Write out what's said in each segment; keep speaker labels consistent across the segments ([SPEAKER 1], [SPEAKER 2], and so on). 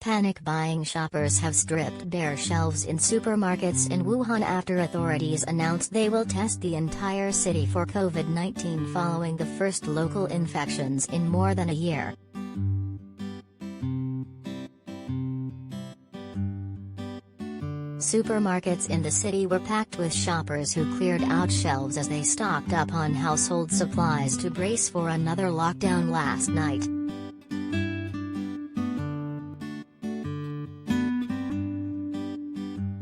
[SPEAKER 1] Panic-buying shoppers have stripped bare shelves in supermarkets in Wuhan after authorities announced they will test the entire city for COVID-19 following the first local infections in more than a year. Supermarkets in the city were packed with shoppers who cleared out shelves as they stocked up on household supplies to brace for another lockdown last night.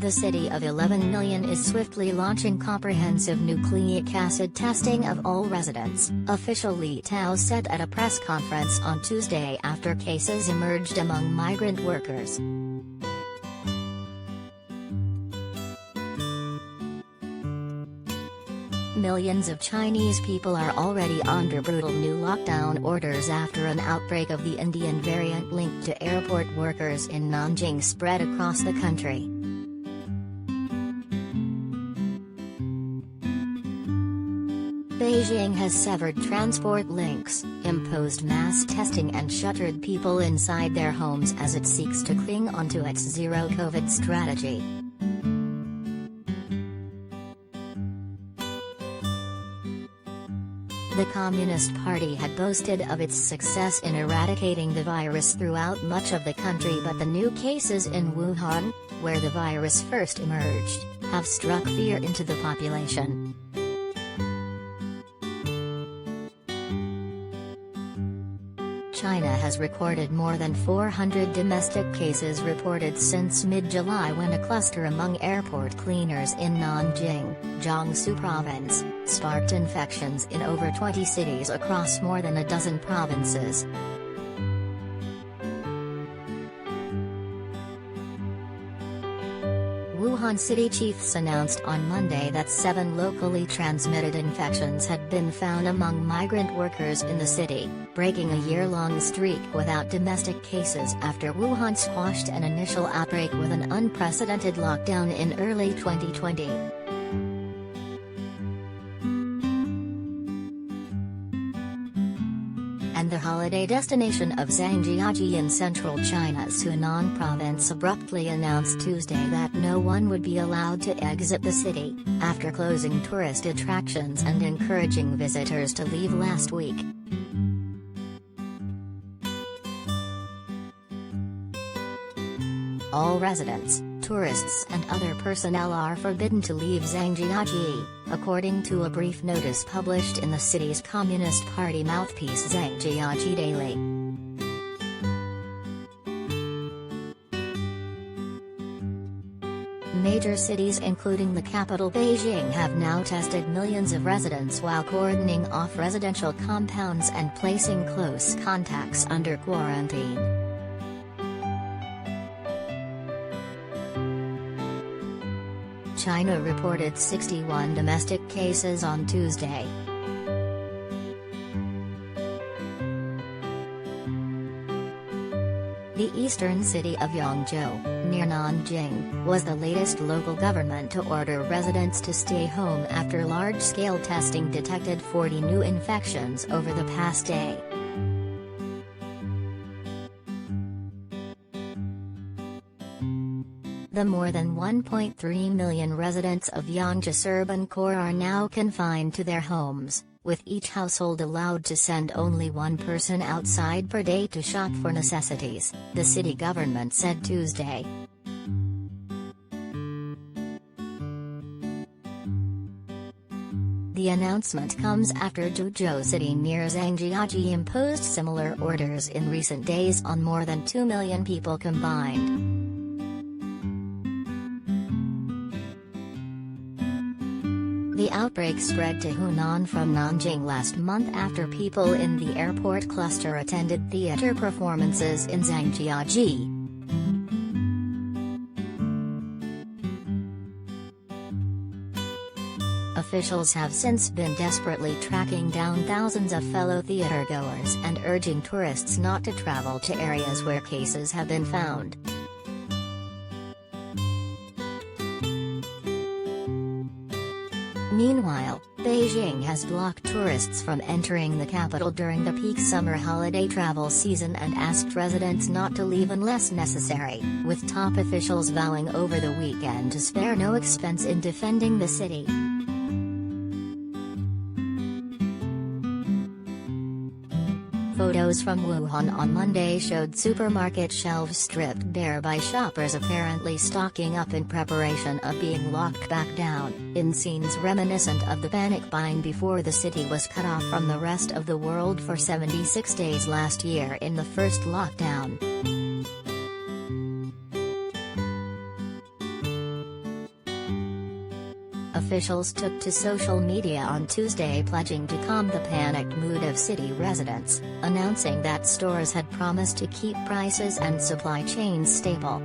[SPEAKER 1] The city of 11 million is swiftly launching comprehensive nucleic acid testing of all residents, official Li Tao said at a press conference on Tuesday after cases emerged among migrant workers. Millions of Chinese people are already under brutal new lockdown orders after an outbreak of the Indian variant linked to airport workers in Nanjing spread across the country. Beijing has severed transport links, imposed mass testing and shuttered people inside their homes as it seeks to cling onto its zero-COVID strategy. The Communist Party had boasted of its success in eradicating the virus throughout much of the country, but the new cases in Wuhan, where the virus first emerged, have struck fear into the population. China has recorded more than 400 domestic cases reported since mid-July when a cluster among airport cleaners in Nanjing, Jiangsu province, sparked infections in over 20 cities across more than a dozen provinces. Wuhan city chiefs announced on Monday that 7 locally transmitted infections had been found among migrant workers in the city, breaking a year-long streak without domestic cases after Wuhan squashed an initial outbreak with an unprecedented lockdown in early 2020. And the holiday destination of Zhangjiajie in central China's Hunan province abruptly announced Tuesday that no one would be allowed to exit the city, after closing tourist attractions and encouraging visitors to leave last week. All residents, tourists and other personnel are forbidden to leave Zhangjiajie, according to a brief notice published in the city's Communist Party mouthpiece Zhangjiajie Daily. Major cities including the capital Beijing have now tested millions of residents while cordoning off residential compounds and placing close contacts under quarantine. China reported 61 domestic cases on Tuesday. The eastern city of Yangzhou, near Nanjing, was the latest local government to order residents to stay home after large-scale testing detected 40 new infections over the past day. The more than 1.3 million residents of Yangzhou's urban core are now confined to their homes, with each household allowed to send only one person outside per day to shop for necessities, the city government said Tuesday. The announcement comes after Zhuzhou City near Zhangjiajie imposed similar orders in recent days on more than 2 million people combined. The outbreak spread to Hunan from Nanjing last month after people in the airport cluster attended theater performances in Zhangjiajie. Officials have since been desperately tracking down thousands of fellow theatergoers and urging tourists not to travel to areas where cases have been found. Meanwhile, Beijing has blocked tourists from entering the capital during the peak summer holiday travel season and asked residents not to leave unless necessary, with top officials vowing over the weekend to spare no expense in defending the city. Photos from Wuhan on Monday showed supermarket shelves stripped bare by shoppers apparently stocking up in preparation of being locked back down, in scenes reminiscent of the panic buying before the city was cut off from the rest of the world for 76 days last year in the first lockdown. Officials took to social media on Tuesday pledging to calm the panicked mood of city residents, announcing that stores had promised to keep prices and supply chains stable.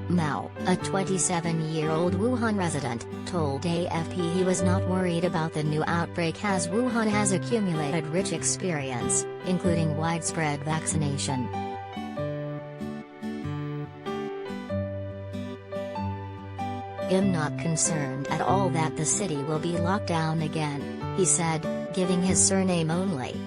[SPEAKER 1] Mao, a 27-year-old Wuhan resident, told AFP he was not worried about the new outbreak as Wuhan has accumulated rich experience, including widespread vaccination. "I'm not concerned at all that the city will be locked down again," he said, giving his surname only.